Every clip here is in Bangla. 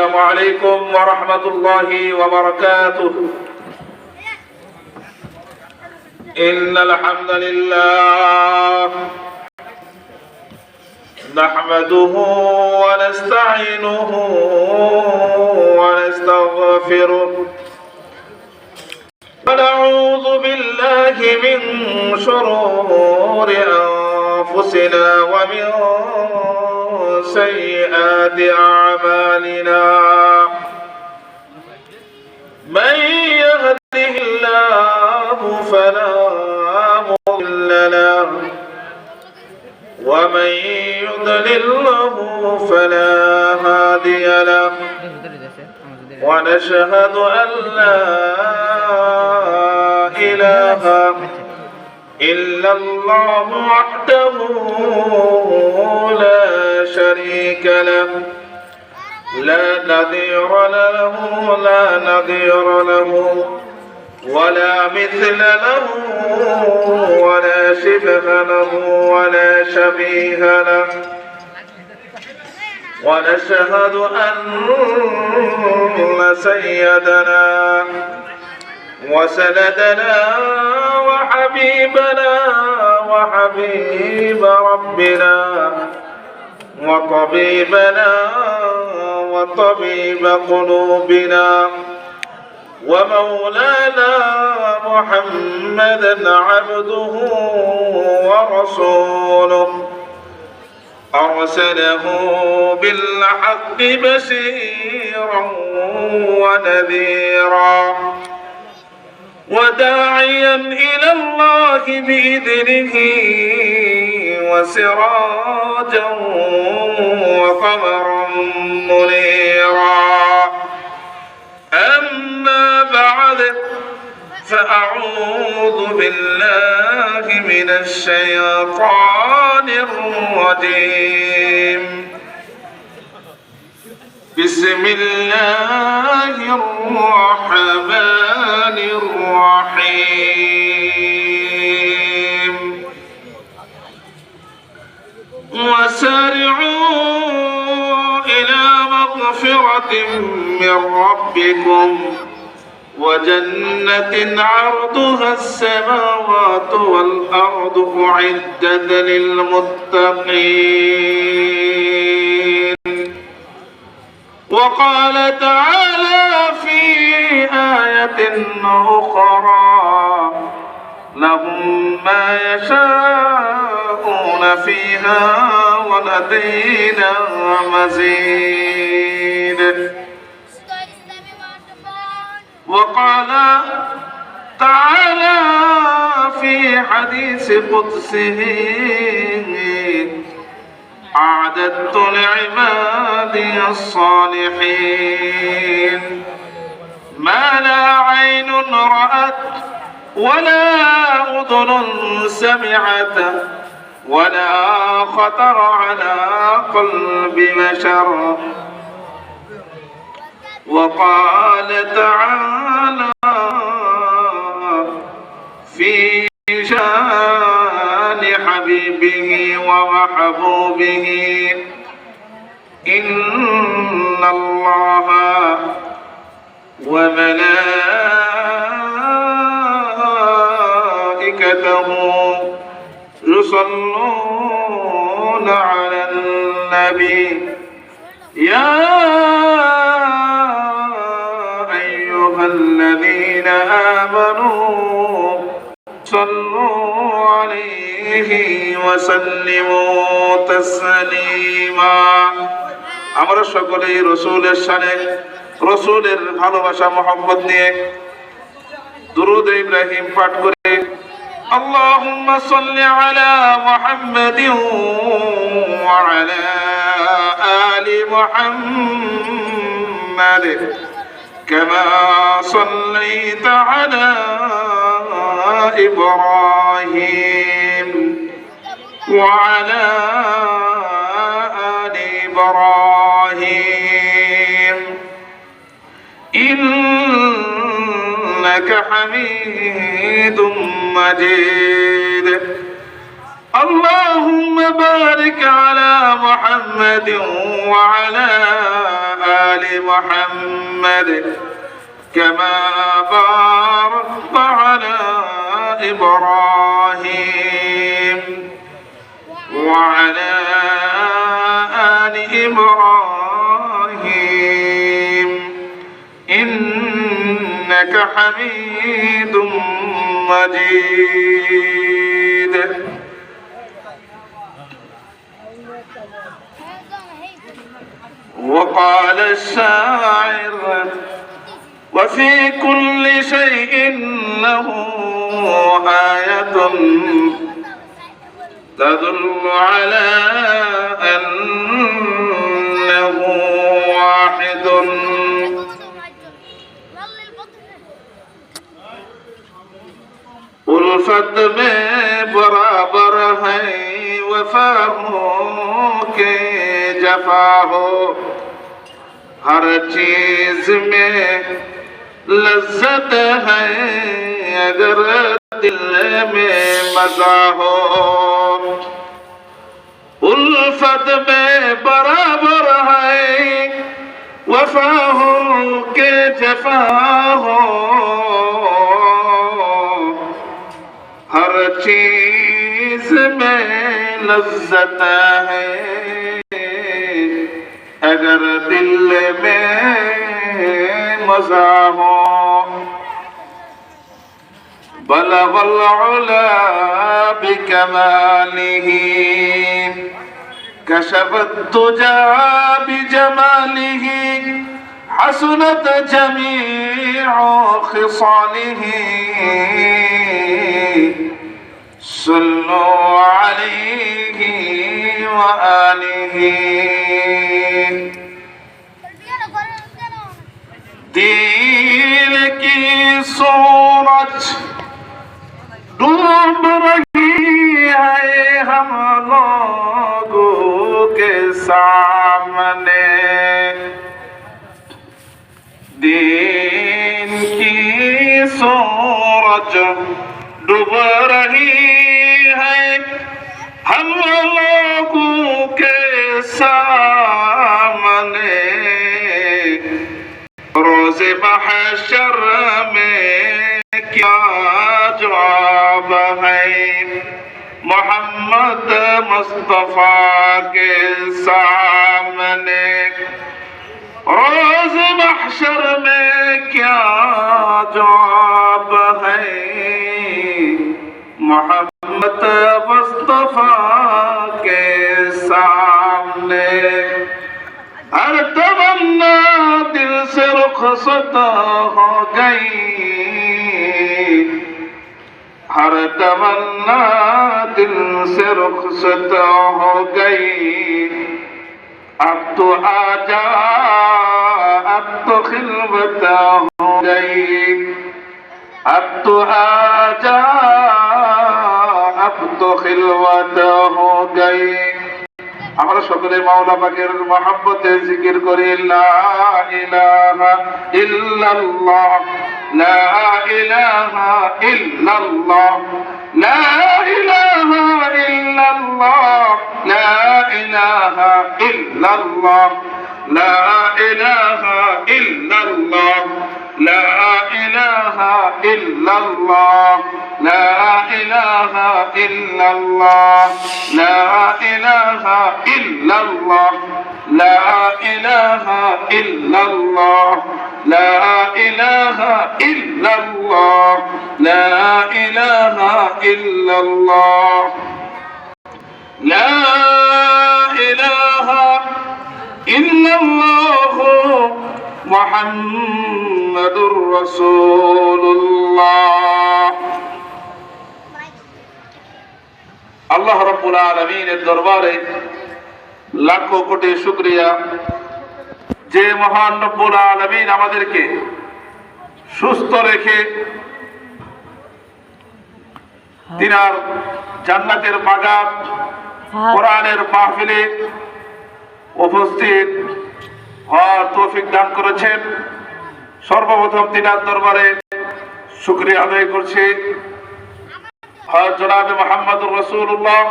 السلام عليكم ورحمة الله وبركاته. إن الحمد لله نحمده ونستعينه ونستغفره ونعوذ بالله من شرور أنفسنا ومن سيئات أعمالنا من يهده الله فلا مضل له ومن يضلله فلا هادي له ونشهد أن لا إله إلا الله وحده لا شريك له لا نظير له ولا مثل له ولا شبه له ولا شبيه له ونشهد أن سيدنا وسندنا وحبيبنا وحبيب ربنا وطبيبنا وطبيب قلوبنا ومولانا محمدا عبده ورسوله أرسله بالحق بشيرا ونذيرا وداعيا إلى الله بإذنه وسراجا وقمرا منيرا أما بعد فأعوذ بالله من الشيطان الرجيم بسم الله الرحمن الرحيم وسارعوا إلى مغفرة من ربكم وجنة عرضها السماوات والأرض أعدت للمتقين وقال تعالى في آية أخرى لهم ما يشاءون فيها ولدينا مزيد وقال تعالى في حديث قدسه أعددت لعبادي الصالحين ما لا عين رأت ولا أذن سمعت ولا خطر على قلب بشر وقال تعالى في شان حبيبه ومحبوبه إن الله وملائكته يصلون على النبي يا أيها الذين آمنوا صلوا عليه وسلموا تسليما আমরা সকলেই রাসূলের শানে রাসূলের ভালোবাসা মহব্বত নিয়ে দুরূদ ইব্রাহিম পাঠ করে اللهم صل على محمد وعلى آل محمد كما صليت على إبراهيم وعلى آل إبراهيم إنك حميد مجيد اللهم بارك على محمد وعلى آل آل محمد كما باركت على إبراهيم وعلى آل إبراهيم إنك حميد مجيد. وقال الشاعر وفي كل شيء له آية تدل على أنه واحد. उल्फत में बराबर है वफा हो के जफा हो, हर चीज में लज्जत है अगर दिल में मजा हो। उल्फत में बराबर है वफा हो के जफा हो, हर चीज में लज्जत है अगर दिल में मजा हो। बलगल उला बिकमालिह कशफत तुजा बिजमालिह हसनत जमीउ खिसालिह सल्लु अलैहि व आलिहि। दिल की सूरज डूब रही है हम लोगों के सामने, दिन की सूरज डूब रही है हम लोगों के सामने। रोज़े महशर में क्या जवाब है मोहम्मद मुस्तफा के सामने। रोज़ महशर में क्या जवाब है मोहम्मद मुस्तफा के सामने। हर तमन्ना दिल से रुखसत हो गई, हर तमन्ना दिल से रुखसत हो गई। अब तो आजा अब तो खिलवत हो गई, अब तो आजा अब तो खिलवत हो गई। আমরা সকলে মাওলা পাকের মহব্বতে জিকির করি লা ইলাহা ইল্লাল্লাহ লা ইলাহা ইল্লাল্লাহ লা ইলাহা ইল্লাল্লাহ লা ইলাহা ইল্লাল্লাহ লা ইলাহা ইল্লাল্লাহ লা ইলাহা ইল্লাল্লাহ লা ইলাহা ইল্লাল্লাহ লা ইলাহা ইল্লাল্লাহ লা ইলাহা ইল্লাল্লাহ লা ইলাহা ইল্লাল্লাহ লা ইলাহা ইল্লাল্লাহ লা ইলাহা ইল্লাল্লাহ মুহাম্মাদুর রাসূলুল্লাহ। আল্লাহ রাব্বুল আলামিনের দরবারে লাখো কোটি শুকরিয়া যে মহান রব্বুল আলামিন আমাদেরকে সুস্থ রেখে তিনার জান্নাতের বাগান কোরআনের মাহফিলে উপস্থিত হওয়ার তৌফিক দান করেছেন। সর্বপ্রথম তিনার দরবারে শুকরিয়া আদায় করছি। জনাবে মুহাম্মদুর রাসূলুল্লাহ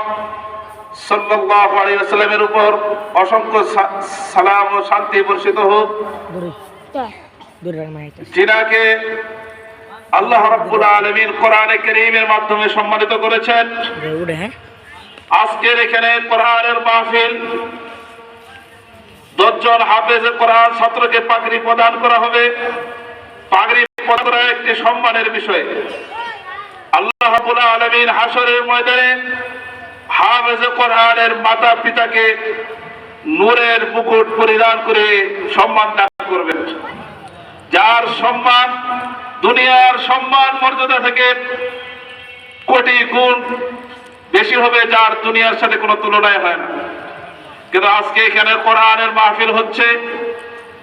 সাল্লাল্লাহু আলাইহি ওয়াসাল্লামের উপর অসংখ্য সালাম ও শান্তি বর্ষিত হোক, যিনাকে আল্লাহ রাব্বুল আলামিন কোরআনে কারীমের মাধ্যমে সম্মানিত করেছেন। আজকের এখানে কোরআনের মাহফিল, 10 জন হাফেজে কোরআন ছাত্রকে পাগড়ি প্রদান করা হবে। পাগড়ি প্রদান করা একটি সম্মানের বিষয়। আল্লাহ রাব্বুল আলামিন হাশরের ময়দানে হাফেজে কোরআনের মাতা পিতাকে নূরের মুকুট পরিধান করে সম্মান দান করবেন, যার সম্মান দুনিয়ার সম্মান মর্যাদা থেকে কোটি গুণ বেশি হবে, যার দুনিয়ার সাথে কোনো তুলনায় হয় না। কিন্তু আজকে এখানে কোরআনের মাহফিল হচ্ছে,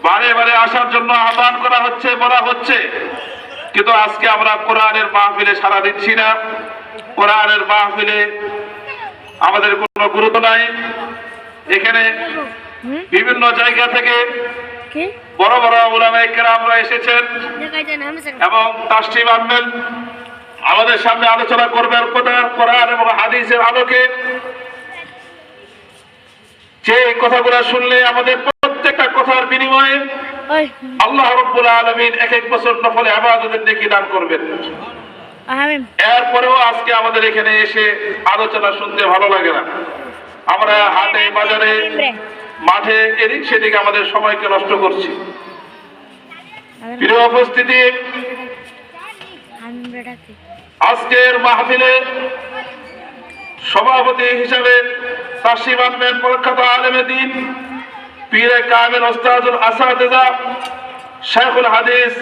বারে বারে আসার জন্য আহ্বান করা হচ্ছে, বলা হচ্ছে, কিন্তু আজকে আমরা কোরআনের মাহফিলে সাড়া দিচ্ছি না। কোরআনের মাহফিলে আমাদের কোনো গুরুত্ব নাই। এখানে বিভিন্ন জায়গা থেকে বড় বড় উলামায়ে কেরামরা এসেছেন এবং তাশরিফ আনবেন, আমাদের সামনে আলোচনা করবেন কোরআন এবং হাদিসের আলোকে। যে কথাগুলো শুনলে আমাদের প্রত্যেকটা কথার বিনিময়ে আল্লাহ রাব্বুল আলামিন এক এক বছর নফল ইবাদতের নেকি দান করবেন। এরপরেও আজকে আমাদের এখানে এসে আলোচনা শুনতে ভালো লাগে না। আমরা হাটে বাজারে মাঠে এদিক সেদিক আমাদের সময়কে নষ্ট করছি। প্রিয় উপস্থিতি, আজকের মাহফিলে সভাপতি হিসাবে তাশরিফ আনবেন প্রখ্যাত আলেমে দ্বীন, পীরে কামেল ওস্তাদুল আসাতিজা, শাইখুল হাদিস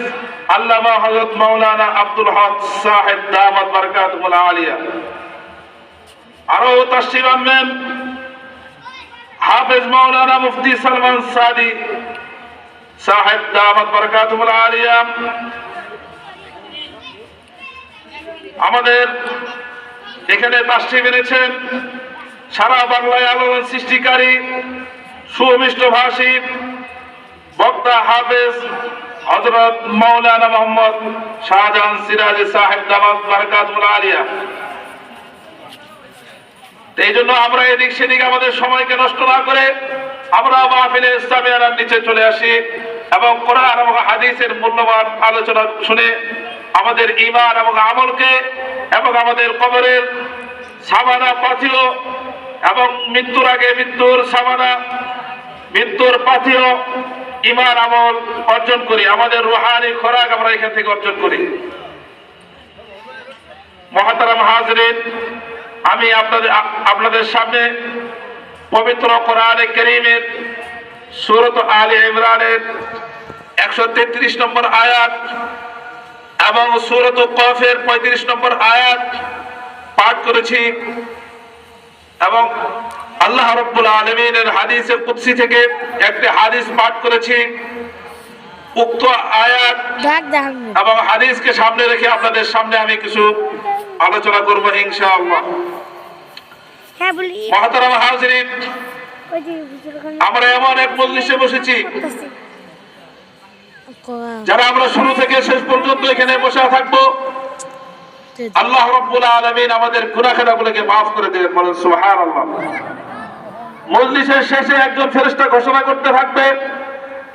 আল্লামা হযরত মাওলানা আব্দুল হক সাহেব দামাত বারাকাতুহুল আলিয়া। আরো তাশরিফ আনবেন হাফেজ মাওলানা মুফতি সালমান সাদি সাহেব দামাত বারাকাতুহুল আলিয়া। আমাদের এখানে তাশরিফ এনেছেন সারা বাংলায় আলোড়ন সৃষ্টিকারী সুমিষ্ট ভাষী বক্তা হাফেজ হযরত মাওলানা মোহাম্মদ শাহজাহান সিরাজি সাহেব দামাত বারাকাতুহুল আলিয়া। এই জন্য আমরা এদিক সেদিক আমাদের সময়কে নষ্ট না করে আমরা মাহফিলে ইসলামিয়ার নিচে চলে আসি এবং কোরআন এবং হাদিসের মূল্যবান আলোচনা শুনে আমাদের ঈমান এবং আমলকে এবং আমাদের কবরের সামানা পাথিও এবং মৃত্যুর আগে মৃত্যুর সামানা, মৃত্যুর পাথিও ঈমান আমল অর্জন করি। আমাদের রুহানি খোরাক আমরা এখান থেকে অর্জন করি। মুহতারাম হাজরিন, আমি আপনাদের সামনে পবিত্র কোরআনে কারীমের সূরাত আলে ইমরানের 133 নম্বর আয়াত এবং সূরাত কফের 35 নম্বর আয়াত পাঠ করেছি এবং আল্লাহ রাব্বুল আলামিনের হাদিসে কুদসি থেকে একটি হাদিস পাঠ করেছি। উক্ত আয়াত এবং হাদিসকে সামনে রেখে আপনাদের সামনে আমি কিছু আলোচনা করব ইনশাআল্লাহ। মুহতারাম হাজিরিন, আমরা এমন এক মজলিসে বসেছি যারা আমরা শুরু থেকে শেষ পর্যন্ত এখানে বসে থাকবো। আল্লাহ রাব্বুল আলামিন আমাদের গুনাহ খাতাগুলোকে maaf করে দেবেন, বলেন সুবহানাল্লাহ। মজলিসের শেষে একজন ফেরেশতা ঘোষণা করতে থাকবে,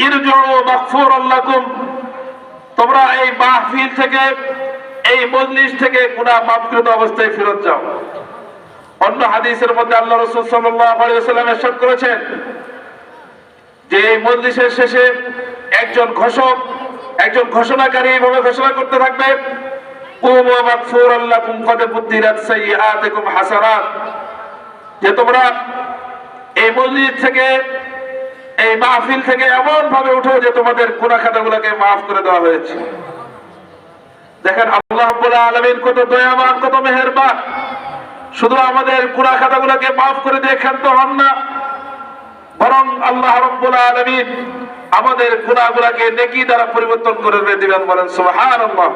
ইরজিউ মাগফুরাল লাকুম, তোমরা এই মাহফিল থেকে, এই মজলিস থেকে গুনাহ মাফকৃত অবস্থায় ফেরত যাও। অন্য হাদিসের মধ্যে আল্লাহ রাসূল সাল্লাল্লাহু আলাইহি ওয়াসাল্লাম ইরশাদ করেছেন যে এই মজলিসের শেষে একজন ঘোষক, একজন ঘোষণাকারী এইভাবে ঘোষণা করতে থাকবে, কুমু মাগফুরাল লাকুম ক্বাদ বুদ্দিরাত সাইয়্যাতুকুম হাসানাত, যে তোমরা এই মজলিস থেকে, এই মাহফিল থেকে এমন ভাবে উঠো যে তোমাদের গুনাহ খাতাগুলোকে maaf করে দেওয়া হয়েছে। দেখেন আল্লাহ রাব্বুল আলামিন কত দয়াবান, কত মেহেরবান। শুধু আমাদের গুনাহ খাতাগুলোকে maaf করে দিয়ে ক্ষান্ত হন না, বরং আল্লাহ রাব্বুল আলামিন আমাদের গুনাহগুলোকে নেকি দ্বারা পরিবর্তন করে দিবেন, বলেন সুবহানাল্লাহ।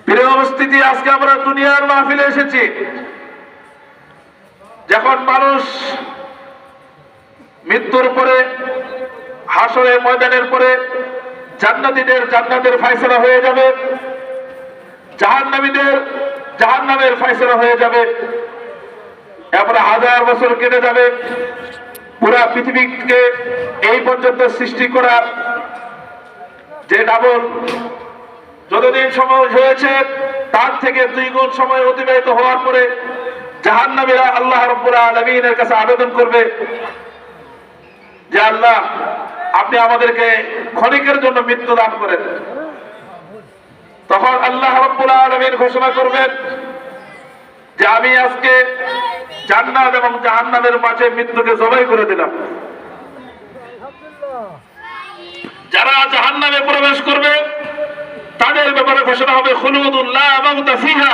প্রিয় উপস্থিতি, আজকে আমরা দুনিয়ার মাহফিলে এসেছি যখন মানুষ মৃত্যুর পরে, হাসরের ময়দানের পরে জান্নাতীদের জান্নাতের ফয়সালা হয়ে যাবে, জাহান্নামীদের জাহান্নামের ফয়সালা হয়ে যাবে, এরপরে 1000 বছর কেটে যাবে। পুরা পৃথিবীকে এই পর্যন্ত সৃষ্টি করা যে ডাবল যতদিন সময় হয়েছে তার থেকে 2 গুণ সময় অতিবাহিত হওয়ার পরে জাহান্নামীরা আল্লাহ রাব্বুল আলামিনের কাছে আবেদন করবে যে আল্লাহ, আপনি আমাদেরকে ক্ষণিকের জন্য মৃত্যু দান করেন। তখন আল্লাহ রাব্বুল আলামিন ঘোষণা করবেন যে আমি আজকে জান্নাত এবং জাহান্নামের মাঝে মৃত্যুকে জবাই করে দিলাম। যারা জাহান্নামে প্রবেশ করবে তাদের ব্যাপারে ঘোষণা হবে খুলুদুন লা মাউতা ফিহা,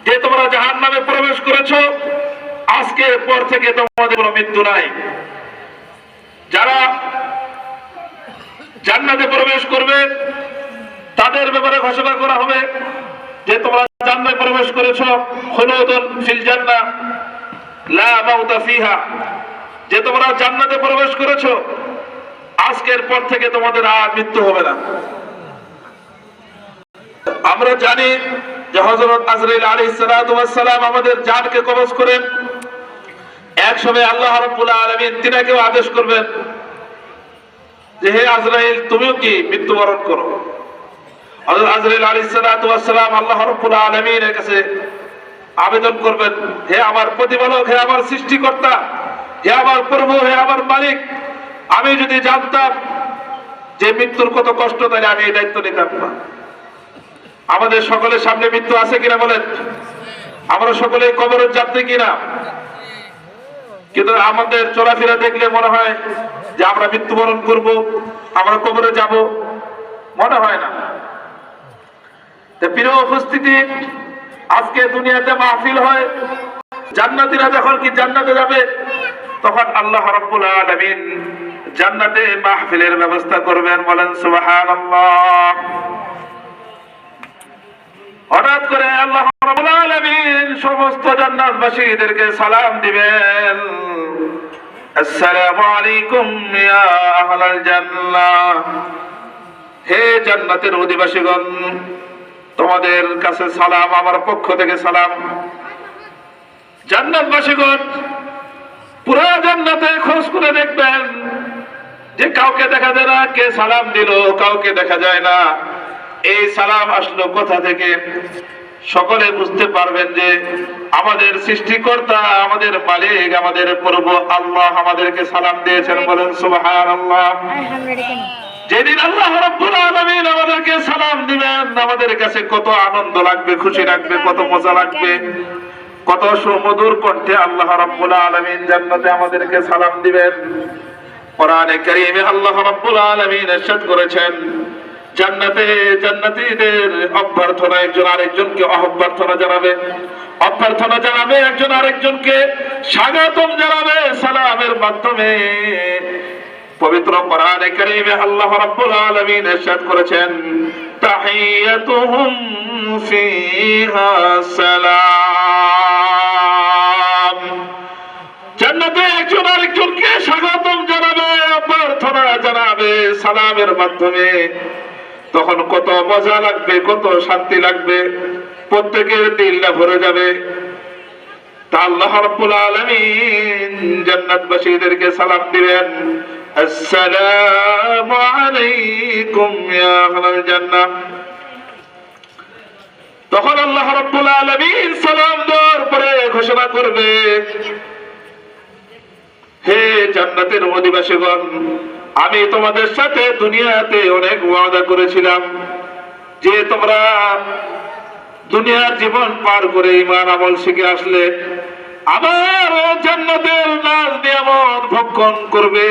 যে তোমরা জাহান্নামে প্রবেশ করেছো আজকের পর থেকে তোমাদের কোনো মৃত্যু নাই। যারা জান্নাতে প্রবেশ করবে তাদের ব্যাপারে ঘোষণা করা হবে যে তোমরা জান্নাতে প্রবেশ করেছো খুলুদুন ফিল জান্নাহ লা মাউতা ফিহা, যে তোমরা জান্নাতে প্রবেশ করেছো আজকের পর থেকে তোমাদের আর মৃত্যু হবে না। আমরা জানি যে হযরত আজরাইল আলাইহিস সালাতু ওয়াস সালাম আমাদের জানকে কবজ করেন। এক সময় আল্লাহ রাব্বুল আলামিন তিনাকেও আদেশ করবেন যে হে আজরাইল, তুমিও কি মৃত্যুবরণ করো। হযরত আজরাইল আলাইহিস সালাতু ওয়াস সালাম আল্লাহ রাব্বুল আলামিনের কাছে আবেদন করবেন, হে আমার প্রতিপালক, হে আমার সৃষ্টিকর্তা, হে আমার প্রভু, হে আমার মালিক, আমি যদি জানতাম যে মৃত্যুর কত কষ্ট তাহলে আমি এই দায়িত্ব নিতাম না। আমাদের সকলের সামনে মৃত্যু আছে কিনা বলেন? আমরা সকলে কবরের যাত্রী কিনা? কিন্তু আমাদের চলাফেরা দেখলে মনে হয় যে আমরা মৃত্যুবরণ করব, আমরা কবরে যাব, মনে হয় না। প্রিয় উপস্থিতি, আজকে দুনিয়াতে মাহফিল হয়, জান্নাতীরা যখন কি জান্নাতে যাবে তখন আল্লাহ রাব্বুল আলামিন জান্নাতে মাহফিলের ব্যবস্থা করবেন। বলেন সুবহানাল্লাহ। হঠাৎ করে আল্লাহ রাব্বুল আলামিন সমস্ত জান্নাতবাসীদেরকে সালাম দিবেন, আসসালামু আলাইকুম ইয়া আহলাল জান্নাহ, হে জান্নাতের অধিবাসীগণ, তোমাদের কাছে সালাম, আমার পক্ষ থেকে সালাম। জান্নাতবাসীগণ পুরো জান্নাতে খোঁজ করে দেখবেন যে কাউকে দেখা যায় না, কে সালাম দিল কাউকে দেখা যায় না। এই সালাম আসলো কোথা থেকে? সকলে বুঝতে পারবেন যে আমাদের সৃষ্টিকর্তা, আমাদের মালিক, আমাদের প্রভু আল্লাহ আমাদেরকে সালাম দিয়েছেন। বলেন সুবহানাল্লাহ। যেদিন আল্লাহ রাব্বুল আলামিন আমাদেরকে সালাম দিবেন আমাদের কাছে কত আনন্দ লাগবে, খুশি লাগবে, কত মজা লাগবে, কত সুমধুর কণ্ঠে আল্লাহ রাব্বুল আলামিন জান্নাতে আমাদেরকে সালাম দিবেন। কোরআনে কারীমে আল্লাহ রাব্বুল আলামিন ইরশাদ করেছেন, জান্নাতে জান্নাতীদের অভ্যর্থনা একজন আরেকজনকে অভ্যর্থনা জানাবে, অভ্যর্থনা জানাবে একজন আরেকজনকে, স্বাগতম জানাবে সালামের মাধ্যমে। পবিত্র কোরআনে কারীমে আল্লাহ রাব্বুল আলামিন ইরশাদ করেছেন, তাহিয়াতুহুম ফিহা সালাম। জান্নাতে একজন আরেকজনকে স্বাগতম জানাবে, অভ্যর্থনা জানাবে সালামের মাধ্যমে। তখন কত মজা লাগবে, কত শান্তি লাগবে, প্রত্যেকের দিলটা ভরে যাবে। তা আল্লাহ রাব্বুল আলামিন জান্নাতবাসীদেরকে সালাম দিবেন, আসসালামু আলাইকুম ইয়া আহলাল জান্নাহ। তখন আল্লাহ রাব্বুল আলামিন সালাম দেওয়ার পরে ঘোষণা করবে, হে জান্নাতের অধিবাসীগণ, আমি তোমাদের সাথে দুনিয়াতে অনেক ওয়াদা করেছিলাম যে তোমরা দুনিয়ার জীবন পার করে ঈমান আমল শিখে আসলে আমার জান্নাতের নাজ নিয়ামত ভক্ষণ করবে।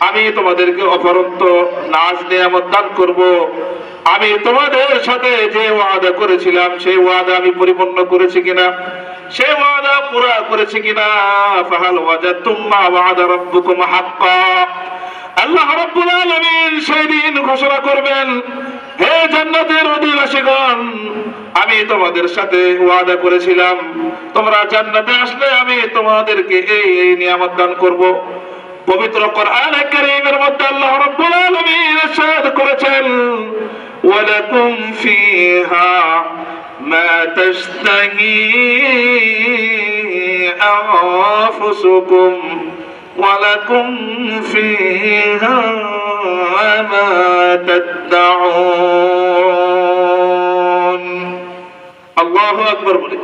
আমি তোমাদেরকে অপরন্ত নাজ নিয়ামত দান করব। আমি তোমাদের সাথে যে ওয়াদা করেছিলাম সেই ওয়াদা আমি পরিপূর্ণ করেছি কিনা, সেই ওয়াদা পুরা করেছি কিনা। ফাহাল ওয়াজাতুম মা ওয়াদা রাব্বুকুম হাক্কা। আল্লাহ রাব্বুল আলামিন সেদিন ঘোষণা করবেন, হে জান্নাতের অধিবাসীগণ, আমি তোমাদের সাথে ওয়াদা করেছিলাম তোমরা জান্নাতে আসলে আমি তোমাদেরকে এই নিয়ামত দান করব। পবিত্র কোরআনে কারীমের মধ্যে আল্লাহ রাব্বুল আলামিন ইরশাদ করেছেন, ওয়ালাকুম ফিহা ما تشتهي أنفسكم ولكم فيها ما تدعون الله أكبر বলে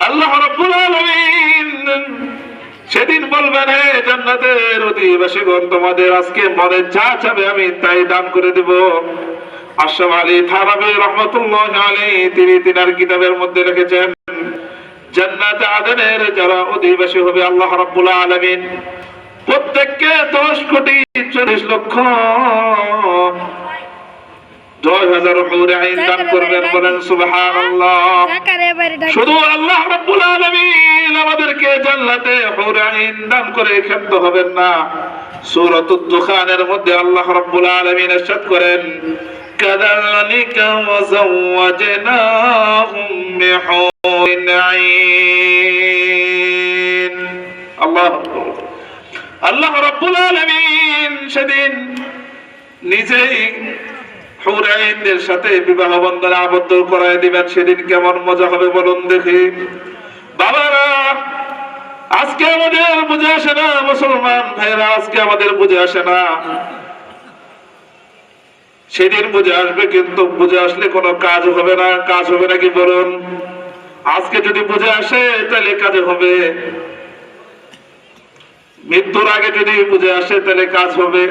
আল্লাহ রাব্বুল আলামিন সেদিন বলবেন, হে জান্নাতের অধিবাসীগণ, তোমাদের আজকে মনে যা চাবে আমি তাই দান করে দেব। আশরাফ আলী থানভী রাহমাতুল্লাহি আলাইহি তিনি তিনার কিতাবের মধ্যে লিখেছেন, জান্নাতে আদনের যারা অধিবাসী হবে আল্লাহ রাব্বুল আলামিন প্রত্যেককে 10 কোটি 40 লক্ষ 10,000 হুরে আইন দান করবেন। বলেন সুবহানাল্লাহ। শুধু আল্লাহ রাব্বুল আলামিন আমাদেরকে জান্নাতে হুরে আইন দান করে ক্ষান্ত হবেন না। সূরাতুদ দুখানের মধ্যে আল্লাহ রাব্বুল আলামিন ইরশাদ করেন, কাযালিকা ওয়াজাওয়াজনাহুম বিহুরিন আইন। আল্লাহ রাব্বুল আলামিন সেদিন নিজেই হুর আইনদের সাথে বিবাহ বন্ধনে আবদ্ধ করায় দিবেন। সেদিন কেমন মজা হবে বলুন দেখি। বাবারা, আজকে আমাদের বুঝে আসে না, মুসলমান ভাইরা আজকে আমাদের বুঝে আসে না। সেদিন বুঝে আসবে, কিন্তু বুঝে আসলে কোনো কাজ হবে না। কাজ হবে নাকি বলুন? আজকে যদি বুঝে আসে তাহলে কাজ হবে, মৃত্যুর আগে যদি বুঝে আসে তাহলে কাজ হবে,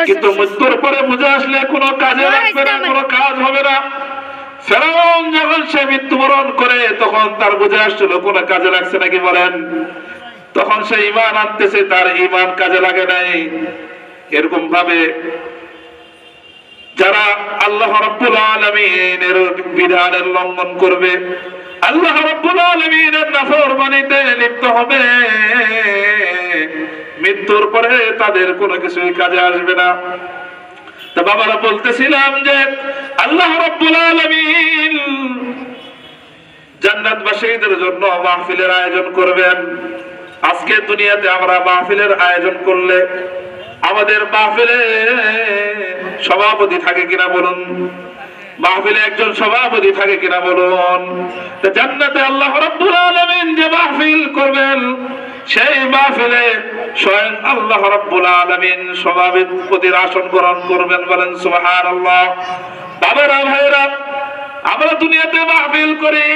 কিন্তু মৃত্যুর পরে বুঝে আসলে কোনো কাজে লাগবে না, কোনো কাজ হবে না। ফেরাউন যখন সে মৃত্যুবরণ করে তখন তার বুঝে আসছিল কোনো কাজে লাগছে নাকি বলেন? তখন সে ঈমান আনতেছে, তার ঈমান কাজে লাগে নাই। এরকম ভাবে যারা আল্লাহ রাব্বুল আলামিনের বিধানের লঙ্ঘন করবে, আল্লাহ রাব্বুল আলামিনের নাফরমানিতে লিপ্ত হবে, মৃত্যুর পরে তাদের কোনো কিছুই কাজে আসবে না। তো বাবারা, বলতেছিলাম যে আল্লাহ রাব্বুল আলামিন জান্নাতবাসীদের জন্য মাহফিলের আয়োজন করবেন। আজকে দুনিয়াতে আমরা মাহফিলের আয়োজন করলে আমাদের মাহফিলে সভাপতি থাকে কিনা বলুন? মাহফিলে একজন সভাপতি থাকে কিনা বলুন? জান্নাতে আল্লাহ রাব্বুল আলামিন যে মাহফিল করবেন, সেই মাহফিলে স্বয়ং আল্লাহ রাব্বুল আলামিন সভাপতির আসন গ্রহণ করবেন। বলেন সুবহানাল্লাহ। বাবারা, ভাইরা, আমরা দুনিয়াতে মাহফিল করি,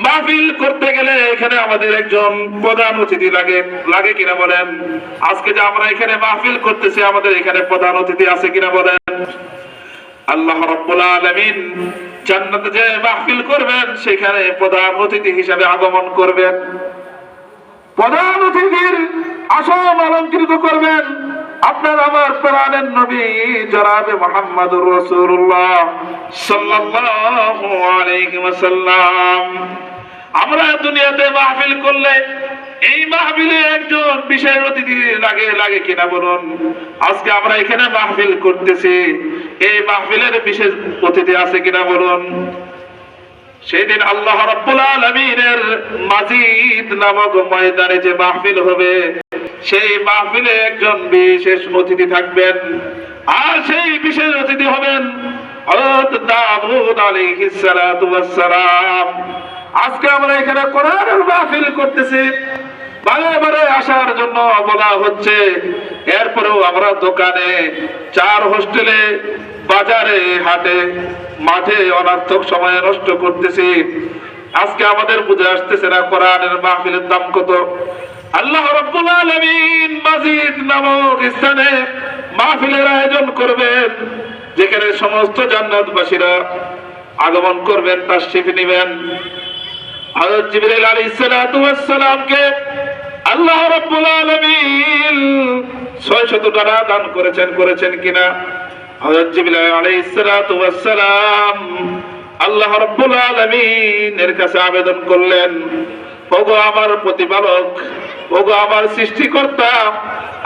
মাহফিল করতে গেলে এখানে আমাদের একজন প্রধান অতিথি লাগে কিনা বলেন? আজকে যে আমরা এখানে মাহফিল করতেছি, আমাদের এখানে প্রধান অতিথি আছে কিনা বলেন? আল্লাহ রাব্বুল আলামিন জান্নাতে যে মাহফিল করবেন সেখানে প্রধান অতিথি হিসেবে আগমন করবেন। প্রধান অতিথির আসন অলংকৃত করবেন আপনার আমার প্রাণের নবী জনাবে মুহাম্মদুর রাসূলুল্লাহ সাল্লাল্লাহু আলাইহি ওয়াসাল্লাম। আমরা দুনিয়াতে মাহফিল করলে এই মাহফিলে একজন বিশেষ অতিথি লাগে কিনা বলুন? আজকে আমরা এখানে মাহফিল করতেছি, এই মাহফিলের বিশেষ অতিথি আছে কিনা বলুন? সেদিন আল্লাহ রাব্বুল আলামিনের মাজিদ নামক ময়দানে যে মাহফিল হবে, সেই মাহফিলে একজন বিশেষ অতিথি থাকবেন, আর সেই বিশেষ অতিথি হবেন হযরত দাউদ আলাইহিস সালাতু ওয়াস সালাম। আজকে আমরা এখানে কোরআনের মাহফিল করতেছি, বারে বারে আসার জন্য বলা হচ্ছে, এরপরেও আমরা দোকানে, 4 হোস্টেলে, বাজারে, হাটে, মাঠে অনর্থক সময় নষ্ট করতেছি। আজকে আমাদের বুঝে আসতেছে না কোরআনের মাহফিলের দাম কত। আল্লাহ রাব্বুল আলামিন মাজিদ নামক স্থানে মাহফিলের আয়োজন করবেন, যেখানে সমস্ত জান্নাতবাসীরা আগমন করবেন, তাশরীফ নেবেন। হযরত জিবরাইল আলাইহিস সালাতু ওয়াস সালামকে আল্লাহ রাব্বুল আলামিন 600 ডানা দান করেছেন কিনা? হযরত জিবরাইল আলাইহিস সালাতু ওয়াস সালাম আল্লাহ রাব্বুল আলামিনের কাছে আবেদন করলেন, ওগো আমার প্রতিপালক, ওগো আমার সৃষ্টিকর্তা,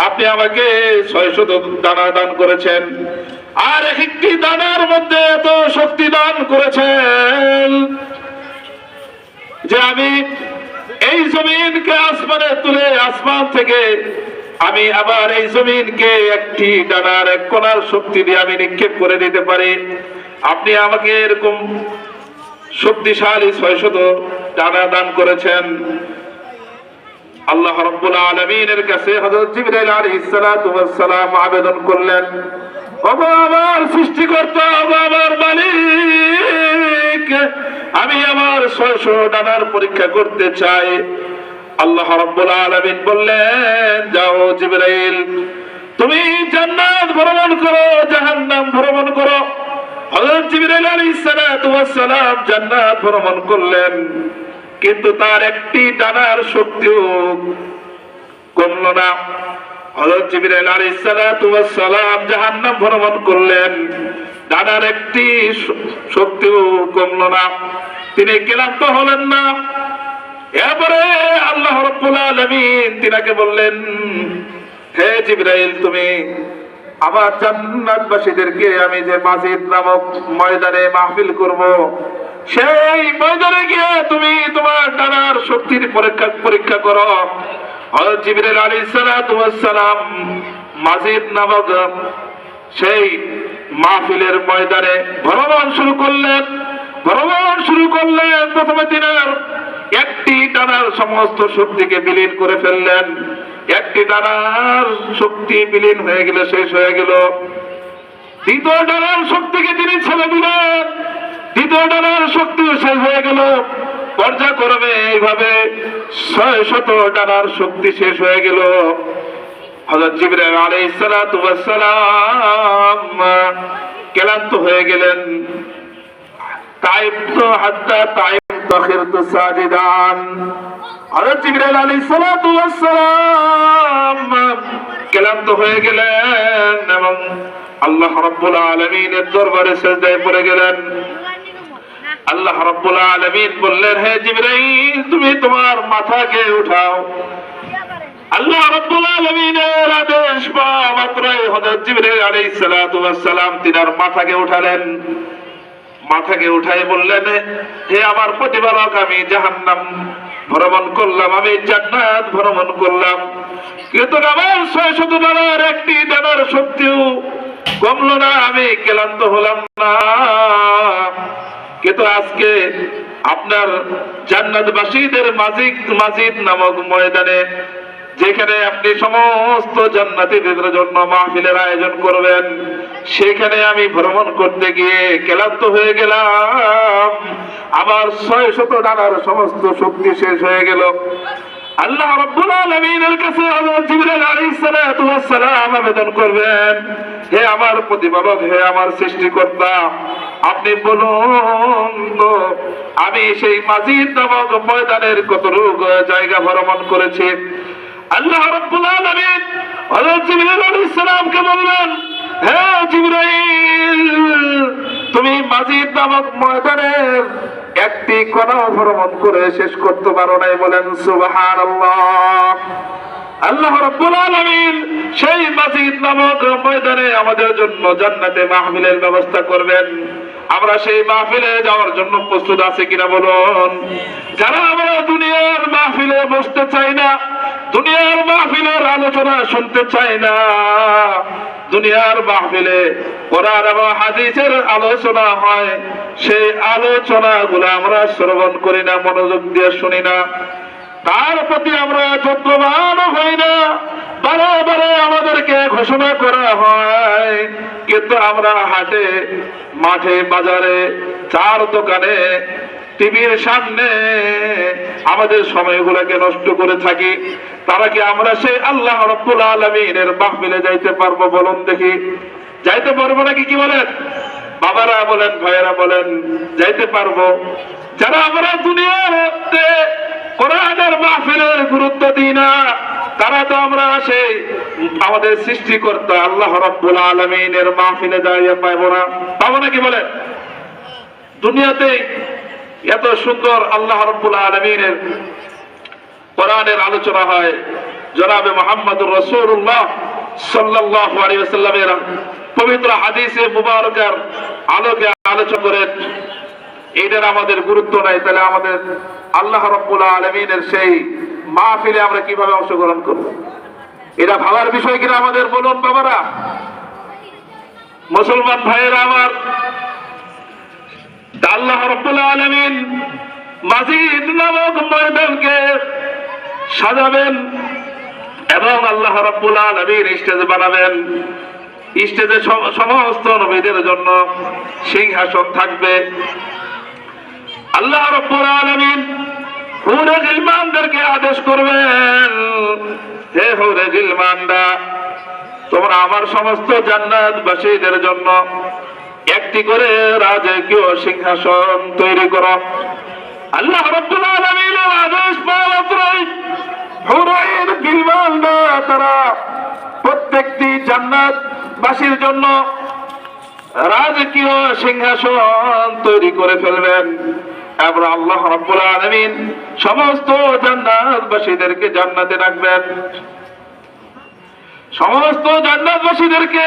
আপনি আমাকে 600 দানা দান করেছেন, আর একটি দানার মধ্যে এত শক্তি দান করেছেন যে আমি এই জমিনকে আসমানে তুলে, আসমান থেকে আমি আবার এই জমিনকে একটি ডানার এক কণার শক্তি দিয়ে আমি নিক্ষেপ করে দিতে পারি। আপনি আমাকে এরকম শক্তিশালী 600 ডানা দান করেছেন। আল্লাহ রাব্বুল আলামিনের কাছে হযরত জিবরাইল আলাইহিস সালাতু ওয়াস সালাম আবেদন করলেন, ওগো আমার সৃষ্টিকর্তা, ওগো আমার মালিক, আমি আমার 600 ডানার পরীক্ষা করতে চাই। আল্লাহ রাব্বুল আলামিন বললেন, যাও জিবরাইল, তুমি জান্নাত ভ্রমণ করো, জাহান্নাম ভ্রমণ করো। হযরত জিবরাইল আলাইহিস সালাতু ওয়াস সালাম জান্নাত ভ্রমণ করলেন, কিন্তু তার একটি ডানার শক্তিও কমলো না। হযরত জিবরাইল আলাইহিস সালাতু ওয়াস সালাম জাহান্নাম ভ্রমণ করলেন, ডানার একটি শক্তিও কমলো না, তিনি ক্লান্ত হলেন না। এরপরে আল্লাহ রাব্বুল আলামিন তিনাকে বললেন, হে জিবরাইল, তুমি আমার জান্নাতবাসীদেরকে আমি যে মাজিদ নামক ময়দানে মাহফিল করব, সেই ময়দানে গিয়ে তুমি তোমার ডানার শক্তির পরীক্ষা করো। হযরত জিবরাইল আলাইহিস সালাতু ওয়াস সালাম মাজিদ নামক সেই মাহফিলের ময়দানে ভ্রমণ শুরু করলেন। প্রথমে তিনার একটি ডানার সমস্ত শক্তিকে বিলীন করে ফেললেন। একটি ডানার শক্তি বিলীন হয়ে গেলে শেষ হয়ে গেল। দ্বিতীয় ডানার শক্তিকে তিনি ছেড়ে দিলেন, দ্বিতীয় ডানার শক্তিও শেষ হয়ে গেল। পর্যায়ক্রমে এইভাবে 600 ডানার শক্তি শেষ হয়ে গেল। হযরত জিবরাইল আলাইহিস সালাতু ওয়াস সালাম ক্লান্ত হয়ে গেলেন। তাইবতু হাত্তা তাখিরতু সাজিদান। হযরত জিবরাইল আলাইহিস সালাতু ওয়াস সালাম ক্লান্ত হয়ে গেলেন এবং আল্লাহ রাব্বুল আলামিনের দরবারে সিজদায় পড়ে গেলেন। আল্লাহ রাব্বুল আলামিন বললেন, হে জিবরাইল, তুমি তোমার মাথাকে উঠাও। আল্লাহ রাব্বুল আলামিনের আদেশ পাওয়া মাত্রই হযরত জিবরাইল আলাইহিস সালাতু ওয়াস সালাম তিনার মাথাকে উঠালেন। মাথাকে উঠাই বললেন, হে আমার প্রতিপালক, আমি জাহান্নাম ভ্রমণ করলাম, আমি জান্নাত ভ্রমণ করলাম, কিন্তু আমার 600 ডানার একটি ডানার শক্তিও কমলো না, আমি ক্লান্ত হলাম না। কিন্তু আজকে আপনার জান্নাতবাসীদের মাজিদ নামক ময়দানে, যেখানে আপনি সমস্ত জান্নাতীদের জন্য মাহফিলের আয়োজন করবেন, সেখানে আমি ভ্রমণ করতে গিয়ে ক্লান্ত হয়ে গেলাম। আমার 600 ডানার সমস্ত শক্তি শেষ হয়ে গেল। আল্লাহ রাব্বুল আলামিনের কাছে হযরত জিবরাইল আলাইহিস সালাতু ওয়াস সালাম আবেদন করবেন, হে আমার প্রতিপালক, হে আমার সৃষ্টিকর্তা, আপনি বলুন তো আমি সেই মাজিদ নামক ময়দানের কতটুকু জায়গা ভ্রমণ করেছি। আল্লাহ রাব্বুল আলামিন হযরত জিবরাইল আলাইহিস সালামকে বললেন, হে জিবরাইল, তুমি মাজিদ নামক ময়দানের একটি কোণা ভ্রমণ করে শেষ করতে পারো নাই। বলেন সুবহানাল্লাহ। আল্লাহ রাব্বুল আলামিন সেই মাজিদ নামক ময়দানে আমাদের জন্য জান্নাতে মাহফিলের ব্যবস্থা করবেন। আমরা সেই মাহফিলে যাওয়ার জন্য প্রস্তুত আছি কিনা বলুন। যারা আমরা দুনিয়ার মাহফিলে বসতে চাই না, দুনিয়ার মাহফিলের আলোচনা শুনতে চাই না, দুনিয়ার মাহফিলে কোরআন এবং হাদিসের আলোচনা হয়, সেই আলোচনাগুলো আমরা শ্রবণ করি না, মনোযোগ দিয়ে শুনি না, তার প্রতি আমরা যত্নবান হই না। বারে বারে আমাদেরকে ঘোষণা করা হয়, কিন্তু আমরা হাটে, মাঠে, বাজারে, চার দোকানে, টিভির সামনে আমাদের সময়গুলোকে নষ্ট করে থাকি। তারা কি আমরা সেই আল্লাহ রাব্বুল আলামিনের মাহফিলে যাইতে পারবো? বলুন দেখি, যাইতে পারবো নাকি? কি বলেন বাবারা, বলেন ভাইয়েরা, বলেন যাইতে পারবো? যারা আমরা দুনিয়াতে কোরআনের মাহফিলের গুরুত্ব দিই না, তারা তো আমরা সেই আমাদের সৃষ্টিকর্তা আল্লাহ রাব্বুল আলামিনের মাহফিলে যাইয়া পাইবো না, পাবো নাকি? বলেন দুনিয়াতে এত সুন্দর আল্লাহ রাব্বুল আলামিনের কোরআনের আলোচনা হয়, জনাবে মুহাম্মদুর রাসূলুল্লাহ সাল্লাল্লাহু আলাইহি ওয়াসাল্লামের পবিত্র হাদিসে মুবারকার আলোকে আলোচনা করেন, এটার আমাদের গুরুত্ব নাই, তাহলে আমাদের আল্লাহ রাব্বুল আলামিনের সেই মাহফিলে আমরা কিভাবে অংশগ্রহণ করব? এটা ভাবার বিষয় কিনা আমাদের? বলুন বাবারা, মুসলমান ভাইয়েরা আমার, আল্লাহ রাব্বুল আলামিন মাজিদ নামক ময়দানকে সাজাবেন এবং আল্লাহ রাব্বুল আলামিন স্টেজ বানাবেন। স্টেজে সমস্ত নবীদের জন্য সিংহাসন থাকবে। আল্লাহ রাব্বুল আলামিন হুরে গিলমানদেরকে আদেশ করবেন, হে হুরে গিলমানরা, তোমরা আমার সমস্ত জান্নাতবাসীদের জন্য একটি করে রাজকীয় সিংহাসন তৈরি করো। আল্লাহ রাব্বুল আলামিনের আদেশ পাওয়া মাত্রই হুরে গিলমানরা তারা প্রত্যেকটি জান্নাতবাসীর জন্য রাজকীয় সিংহাসন তৈরি করে ফেলবেন। এবার আল্লাহ রাব্বুল আলামিন সমস্ত জান্নাতবাসীদেরকে জান্নাতে রাখবেন। সমস্ত জান্নাতবাসীদেরকে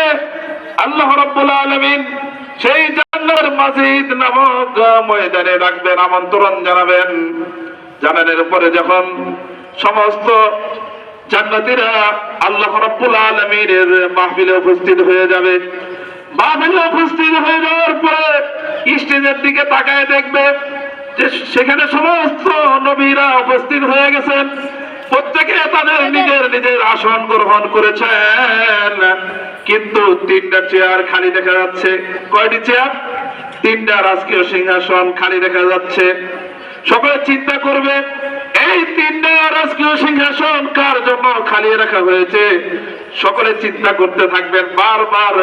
আল্লাহ রাব্বুল আলামিন সেই জান্নাতের মাজিদ নামক ময়দানে রাখবেন, আমন্ত্রণ জানাবেন। জানানোর উপরে যখন সমস্ত জান্নাতীরা আল্লাহ রাব্বুল আলামিনের মাহফিলে উপস্থিত হয়ে যাবে, মাহফিলে উপস্থিত হয়ে যাওয়ার পরে স্টেজের দিকে তাকায় দেখবে যে সেখানে সমস্ত নবীরা উপস্থিত হয়ে গেছেন। প্রত্যেকে তাদের নিজের নিজের আসন গ্রহণ করেছেন, কিন্তু 3টা চেয়ার খালি দেখা যাচ্ছে। কয়টি চেয়ার? 3টা রাজকীয় সিংহাসন খালি দেখা যাচ্ছে। সকলে চিন্তা করবে এই 3টা রাজকীয় সিংহাসন কার জন্য খালি রাখা হয়েছে। সকলে চিন্তা করতে থাকবেন, বারবার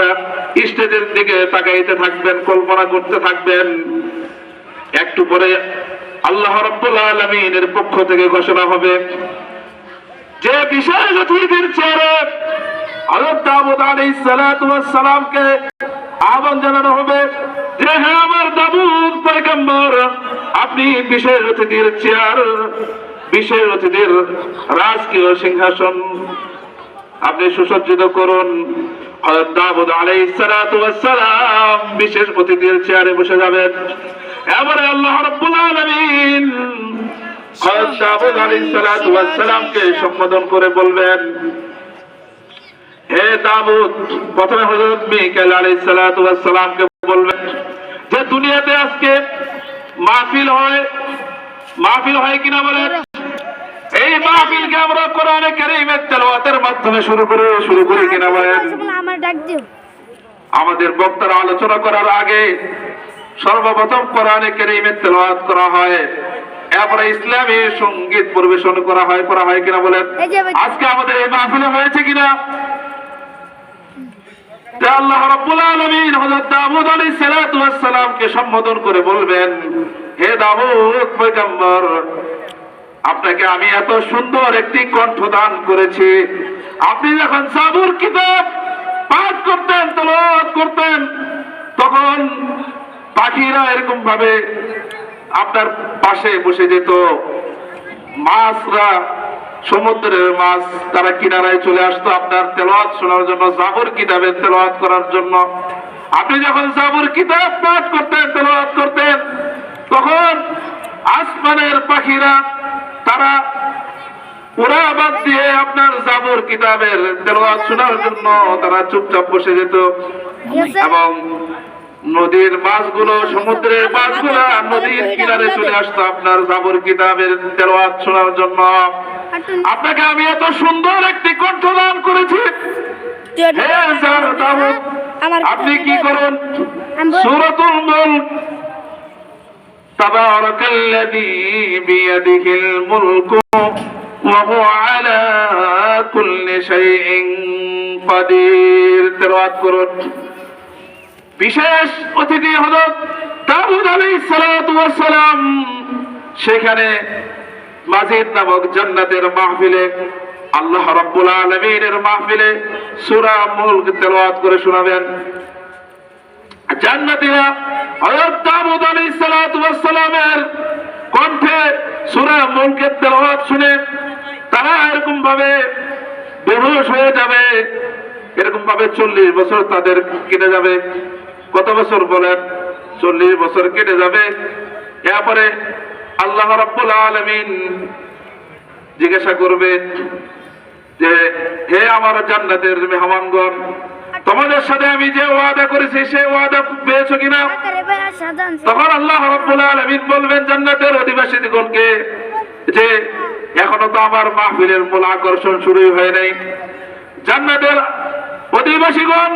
স্টেজের দিকে তাকাইতে থাকবেন, কল্পনা করতে থাকবেন। একটু পরে আল্লাহ রাব্বুল আলামিনের পক্ষ থেকে ঘোষণা হবে যে বিশেষ অতিথির চেয়ারে হযরত দাউদ আলাইহিস সালাতু ওয়াস সালামকে আহ্বান জানানো হবে যে হে আমার দাউদ পয়গম্বর, আপনি বিশেষ অতিথির চেয়ার, বিশেষ অতিথির রাজকীয় সিংহাসন আপনি সুসজ্জিত করুন। হযরত দাউদ আলাইহিস সালাতু ওয়াস সালাম বিশেষ অতিথির চেয়ারে বসে যাবেন। এবারে আল্লাহ রাব্বুল আলামিন হযরত দাউদ আলাইহিস সালাতু ওয়াস সালামকে সম্বোধন করে বলবেন, হে দাউদ, প্রথমে হযরত মিকাইল আলাইহিস সালাতু ওয়াস সালামকে বলবেন যে দুনিয়াতে আজকে মাহফিল হয় কিনা বলেন? এই মাহফিলকে আমরা কোরআনে কারীমের তেলাওয়াতের মাধ্যমে শুরু করি কিনা বলেন? আমাদের বক্তারা আলোচনা করার আগে সর্বপ্রথম কোরআনে কারীমের তেলাওয়াত করা হয়, এরপরে ইসলামী সঙ্গীত পরিবেশন করা হয় কিনা বলেন? আজকে আমাদের এই মাহফিলে হয়েছে কিনা? আল্লাহ রাব্বুল আলামিন হযরত দাউদ আলাইহিস সালাতু ওয়াস সালামকে সম্বোধন করে বলবেন, হে দাউদ পয়গম্বর, আপনাকে আমি এত সুন্দর একটি কণ্ঠ দান করেছি। আপনি যখন জাবুর কিতাব পাঠ করতেন, তেলাওয়াত করতেন, তখন পাখিরা এরকম ভাবে আপনার পাশে বসে যেত। মাছরা, সমুদ্রের মাছ, তারা কিনারায় চলে আসতো আপনার তেলাওয়াত শোনার জন্য, জাবুর কিতাবের তেলাওয়াত করার জন্য। আপনি যখন জাবুর কিতাব পাঠ করতেন, তেলাওয়াত করতেন, তখন আসমানের পাখিরা তারা ওরা বাদ দিয়ে আপনার জাবুর কিতাবের তেলাওয়াত শোনার জন্য তারা চুপচাপ বসে যেত। এবং নদীর মাছগুলো, সমুদ্রের মাছগুলো নদীর কিনারে চলে আসতো আপনার জাবুর কিতাবের তেলাওয়াত শোনার জন্য। আপনাকে আমি এত সুন্দর একটি কণ্ঠ দান করেছি। আপনি কি করেন? সূরাতুল মুলক, তাবারাকাল্লাযী বিয়াদিহিল মুলকু ওয়া হুয়া আলা কুল্লি শাইইন কাদির তেলাওয়াত করুন। বিশেষ অতিথি হযরত দাউদ আলাইহিস সালাতু ওয়াস সালাম সেখানে মাজিদ নামক জান্নাতের মাহফিলে, আল্লাহ রাব্বুল আলামিনের মাহফিলে সূরা মুলক তেলাওয়াত করে শোনাবেন। জান্নাতীরা হযরত দাউদ আলাইহিস সালাতু ওয়াস সালামের কণ্ঠে সূরা মুলকের তেলাওয়াত শুনে তারা এরকম ভাবে বেহুশ হয়ে যাবে। এরকম ভাবে 40 বছর তাদের কেটে যাবে। কত বছর বলেন? 40 বছর কেটে যাবে। এরপরে আল্লাহ রাব্বুল আলামিন জিজ্ঞাসা করবে যে হে আমার জান্নাতের মেহমানগণ, তোমাদের সাথে আমি যে ওয়াদা করেছি সেই ওয়াদা পেয়েছো কিনা? তখন আল্লাহ রাব্বুল আলামিন বলবেন জান্নাতের অধিবাসীগণকে যে এখনো তো আমার মাহফিলের মূল আকর্ষণ শুরুই হয় নাই। জান্নাতের অধিবাসীগণ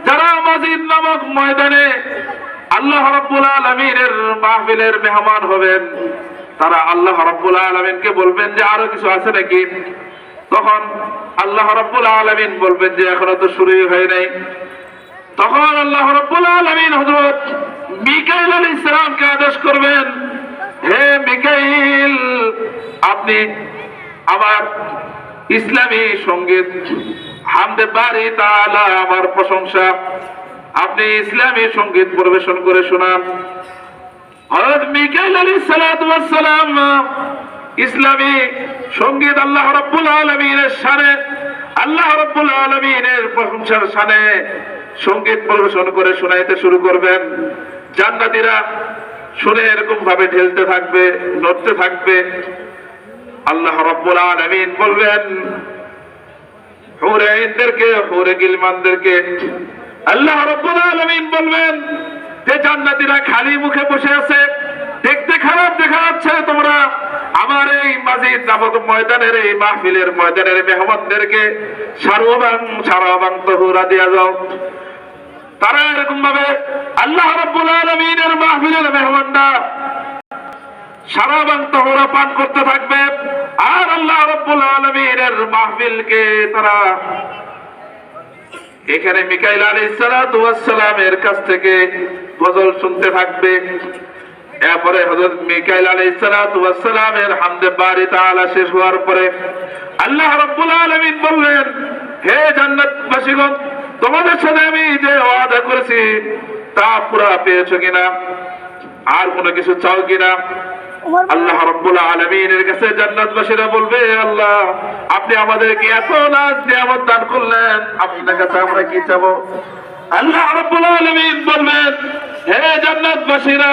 যারা মাজিদ নামক ময়দানে আল্লাহ রাব্বুল আলামিনের মাহফিলের মেহমান হবেন, তারা আল্লাহ রাব্বুল আলামিনকে বলবেন যে আরো কিছু আছে নাকি? তখন আল্লাহ রাব্বুল আলামিন বলবেন যে এখনো তো শুরুই হয় নাই। তখন আল্লাহ রাব্বুল আলামিন হযরত মিকাইল আলাইহিস সালামকে আদেশ করবেন, হে মিকাইল, আপনি আমার ইসলামী সঙ্গীত হামদে বারি তাআলা, আমার প্রশংসা, আপনি ইসলামী সঙ্গীত পরিবেশন করে শোনান। হযরত মিকাইল আলাইহিস সালাতু ওয়াস সালাম ইসলামী সঙ্গীত আল্লাহ রাব্বুল আলামিনের শানে, আল্লাহ রাব্বুল আলামিনের প্রশংসার শানে সঙ্গীত পরিবেশন করে শোনাইতে শুরু করবেন। জান্নাতীরা শুনে এরকম ভাবে ঢেলতে থাকবে, নড়তে থাকবে। আল্লাহ রাব্বুল আলামিন বলবেন হুরে আইনদেরকে, হুরে গিলমানদেরকে, আল্লাহ রাব্বুল আলামিন বলবেন যে জান্নাতীরা খালি মুখে বসে আছে, দেখতে খারাপ দেখা যাচ্ছে, তোমরা আমার এই মাজিদ নামক ময়দানের, এই মাহফিলের ময়দানের মেহমানদেরকে সারাবাং তহুরা দিয়া যাও। তারা এরকম ভাবে আল্লাহ রাব্বুল আলামিনের মাহফিলের মেহমানরা সারাবাং তহুরা পান করতে থাকবে, আর আল্লাহ রাব্বুল আলামিনের মাহফিলকে তারা এখানে মিকাইল আলাইহিস সালাতু ওয়াস সালামের কাছ থেকে গজল শুনতে থাকবে। এরপরে হযরত মিকাইল আলাইহিস সালাতু ওয়াস সালামের হামদে বারি তাআলা শেষ হওয়ার পরে আল্লাহ রাব্বুল আলামিন বললেন, হে জান্নাতবাসীগণ, তোমাদের সাথে আমি যে ওয়াদা করেছি তা পুরা পেয়েছো কিনা? আর কোনো কিছু চাও কিনা? আল্লাহ রাব্বুল আলামিনের কাছে জান্নাতবাসীরা বলবে, আল্লাহ, আপনি আমাদেরকে এত নাজ নিয়ামত দান করলেন, আপনার কাছে আমরা কি চাবো? আল্লাহ রাব্বুল আলামিন বলবেন, হে জান্নাতবাসীরা,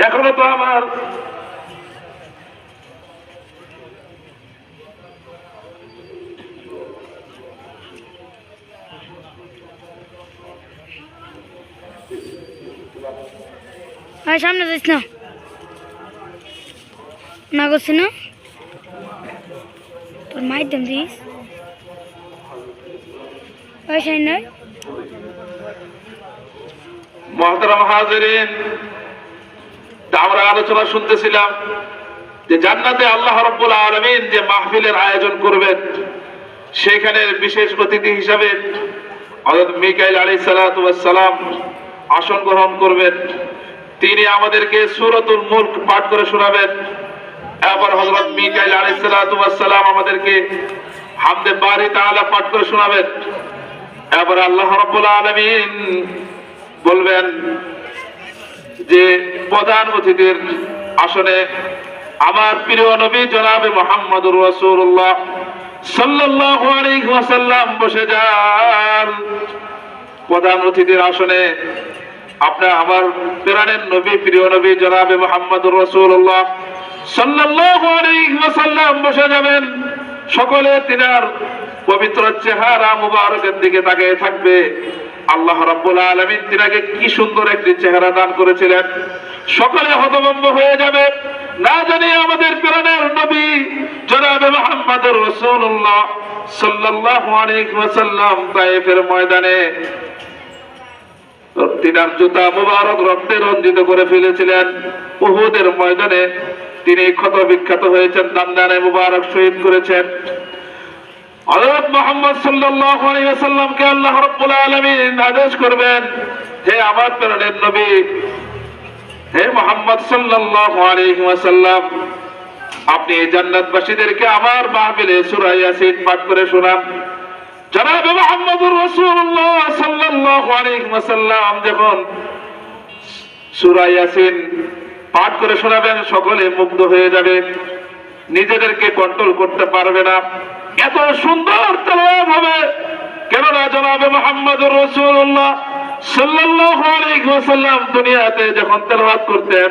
এখনো তো আমার সামনে যাইস না, না করছি না তোর মাধ্যম দিস পয়সাই নয়। মুহতারাম হাজিরিন, আমরা আলোচনা শুনতেছিলাম যে জান্নাতে আল্লাহ রাব্বুল আলামিন যে মাহফিলের আয়োজন করবেন, সেখানে বিশেষ অতিথি হিসাবে হযরত মিকাইল আলাইহিস সালাতু ওয়াস সালাম আসন গ্রহণ করবেন। তিনি আমাদেরকে সূরাতুল মুলক পাঠ করে শোনাবেন। এরপর হযরত মিকাইল আলাইহিস সালাতু ওয়াস সালাম আমাদেরকে হামদে বারি তাআলা পাঠ করে শোনাবেন। এরপর আল্লাহ রাব্বুল আলামিন বলবেন যে প্রধান অতিথির আসনে আমার প্রিয় নবী জনাবে মুহাম্মদুর রাসূলুল্লাহ সাল্লাল্লাহু আলাইহি ওয়াসাল্লাম বসে যান। প্রধান অতিথির আসনে আপনার আমার প্রাণের নবী, প্রিয় নবী জনাবে মুহাম্মদুর রাসূলুল্লাহ সাল্লাল্লাহু আলাইহি ওয়াসাল্লাম বসে যাবেন। সকলে তিনার পবিত্র চেহারা মুবারকের দিকে তাকিয়ে থাকবে। আল্লাহ রাব্বুল আলামিন তিনাকে কি সুন্দর একটি চেহারা দান করেছিলেন, সকলে হতভম্ব হয়ে যাবে। না জানি আমাদের প্রাণের নবী জনাবে মুহাম্মদুর রাসূলুল্লাহ সাল্লাল্লাহু আলাইহি ওয়াসাল্লাম তায়েফের ময়দানে তিনার জুতা মুবারক রক্তে রঞ্জিত করে ফেলেছিলেন। উহুদের ময়দানে তিনি ক্ষত বিখ্যাত হয়েছেন, দান্দানে মুবারক শহীদ করেছেন। হযরত মুহাম্মদ সাল্লাল্লাহু আলাইহি ওয়াসাল্লামকে আল্লাহ রাব্বুল আলামিন আদেশ করবেন, হে আমার প্রাণের নবী, হে মুহাম্মদ সাল্লাল্লাহু আলাইহি ওয়াসাল্লাম, আপনি জান্নাতবাসীদেরকে আমার মাহফিলে সূরা ইয়াসিন পাঠ করে শোনান। জনাবে মুহাম্মদুর রাসূলুল্লাহ সাল্লাল্লাহু আলাইহি ওয়াসাল্লাম যখন সূরা ইয়াসিন পাঠ করে শোনাবেন, সকলে মুগ্ধ হয়ে যাবে, নিজেদেরকে কন্ট্রোল করতে পারবে না, এত সুন্দর তেলাওয়াত হবে। কেননা জনাবে মুহাম্মদুর রাসূলুল্লাহ সাল্লাল্লাহু আলাইহি ওয়াসাল্লাম দুনিয়াতে যখন তেলাওয়াত করতেন,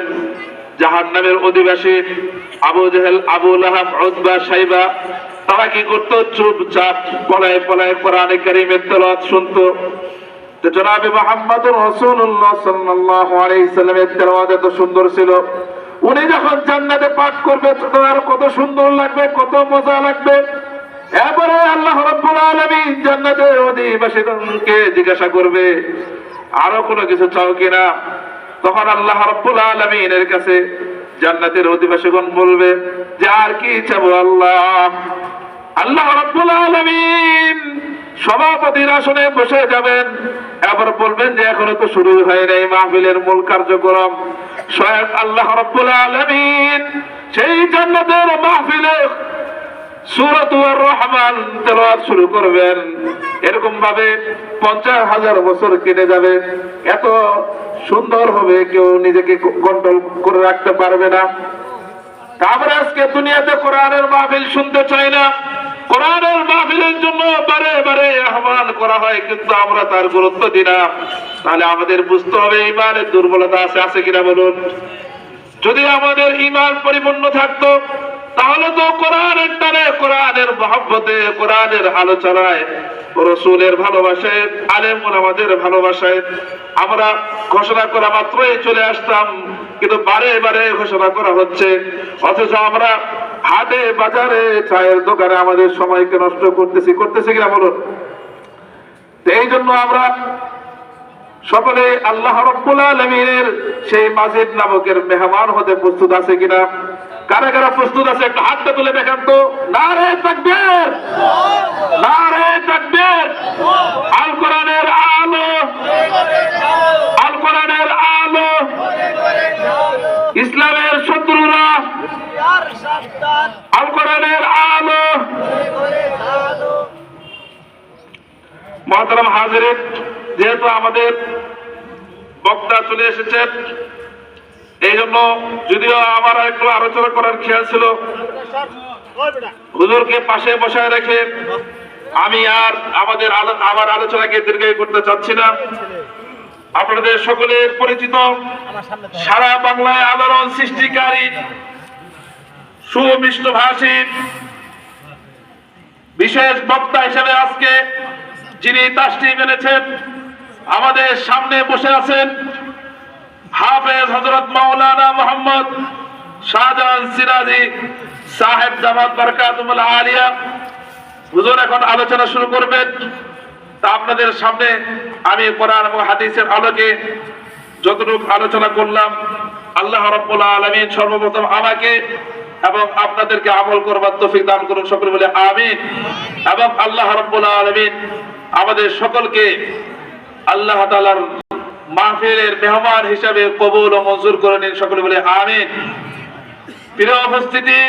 জাহান্নামের অধিবাসী আবু জেহেল, আবু লাহাব, উতবা, শাইবা তারা কি করতো? চুপচাপ পলায় পলায় কোরআনে কারীমের তেলাওয়াত শুনতো। তো জনাবে মুহাম্মদুর রাসূলুল্লাহ সাল্লাল্লাহু আলাইহি সাল্লামের তেলাওয়াত এত সুন্দর ছিল, উনি যখন জান্নাতে পাঠ করবে তোমার কত সুন্দর লাগবে, কত মজা লাগবে। এরপরে আল্লাহ রাব্বুল আলামিন জান্নাতের অধিবাসীগণকে জিজ্ঞাসা করবে, আরো কোনো কিছু চাও কিনা? তখন আল্লাহ রাব্বুল আলামিনের কাছে জান্নাতের অধিবাসীগণ বলবে যে আর কি চাবো আল্লাহ? আল্লাহ রাব্বুল আলামিন সভাপতির আসনে বসে যাবেন, এবার বলবেন যে এখনো তো শুরু হয় নাই মাহফিলের মূল কার্যক্রম। স্বয়ং আল্লাহ রাব্বুল আলামিন সেই জান্নাতের মাহফিলে সূরাতুর রহমান তেলাওয়াত শুরু করবেন। এরকম ভাবে 50,000 বছর কেটে যাবে, এত সুন্দর হবে কেউ নিজেকে কন্ট্রোল করে রাখতে পারবে না। আমরা আজকে দুনিয়াতে কোরআনের মাহফিল শুনতে চাই না, কোরআনের মাহফিলের জন্য বারে বারে আহ্বান করা হয়, কিন্তু আমরা তার গুরুত্ব দিই না। তাহলে আমাদের বুঝতে হবে ঈমানের দুর্বলতা আছে কিনা বলুন। যদি আমাদের ঈমান পরিপূর্ণ থাকতো তাহলে তো কোরআনের টানে, কোরআনের মহব্বতে, কোরআনের আলোচনায়, রাসূলের ভালোবাসায়, আলেম ওলামাদের ভালোবাসায় আমরা ঘোষণা করা মাত্রই চলে আসতাম, কিন্তু বারে বারে ঘোষণা করা হচ্ছে, অথচ আমরা হাটে বাজারে চায়ের দোকানে আমাদের সময়কে নষ্ট করতেছি কিনা বলুন। এই জন্য আমরা সকলে আল্লাহ রাব্বুল আলামিনের সেই মাজিদ নামকের মেহমান হতে প্রস্তুত আছে কিনা? কারা কারা প্রস্তুত আছে একটা হাতটা তুলে দেখান তো। নারে তাকবীর, নারে তাকবীর। আল কোরআনের আলো, আল কোরআনের আলো, ইসলামের শত্রুরা আল কোরআনের আলো। মুহতারাম হাজিরিন, যেহেতু আমাদের বক্তা চলে এসেছেন, এই জন্য যদিও আমার একটু আলোচনা করার খেয়াল ছিল, হুজুরকে পাশে বসায় রেখে আমি আর আমার আলোচনাকে দীর্ঘায়িত করতে চাচ্ছি না। আপনাদের সকলের পরিচিত সারা বাংলায় আলোড়ন সৃষ্টিকারী সুমিষ্ট ভাষী বিশেষ বক্তা হিসেবে আজকে যিনি তাশরীফ এনেছেন, আমাদের সামনে বসে আছেন হাফেজ হযরত মাওলানা মুহাম্মদ শাহজাহান সিরাজি সাহেব দামাত বরকাতুল আলিয়া। হুজুর এখন আলোচনা শুরু করবেন। তা আপনাদের সামনে আমি কোরআন এবং হাদিসের আলোকে যতটুকু আলোচনা করলাম, আল্লাহ রাব্বুল আলামিন সর্বপ্রথম আমাকে এবং আপনাদেরকে আমল করবার তৌফিক দান করুন, সকলে বলে আমিন। এবং আল্লাহ রাব্বুল আলামিন আমাদের সকলকে আল্লাহ তাআলার মাহফিলের মেহমান হিসাবে কবুল ও মঞ্জুর করে নিন, সকলে বলে আমিন। প্রিয় উপস্থিতি,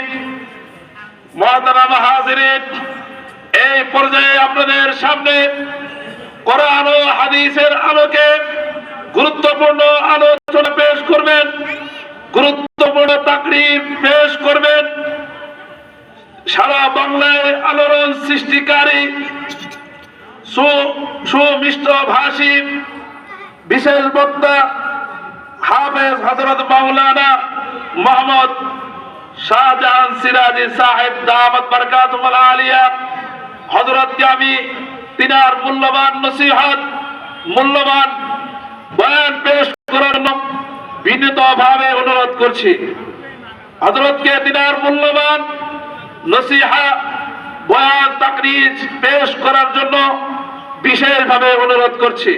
মুহতারাম হাজিরিন, এই পর্যায়ে আপনাদের সামনে কোরআন ও হাদিসের আলোকে গুরুত্বপূর্ণ আলোচনা পেশ করবেন, গুরুত্বপূর্ণ তাকরীর পেশ করবেন সারা বাংলায় আলোড়ন সৃষ্টিকারী সুমিষ্ট ভাষী বিশেষ বক্তা হাফেজ হযরত মাওলানা মুহাম্মদ শাহজাহান সিরাজি সাহেব দামাত বরকাতুল আলিয়া। হযরতকে আমি তিনার মূল্যবান নসিহত, মূল্যবান বয়ান পেশ করার জন্য বিনীতভাবে অনুরোধ করছি। হযরতকে তিনার মূল্যবান নসিহত, বয়ান, তাকরীর পেশ করার জন্য বিশেষভাবে অনুরোধ করছি।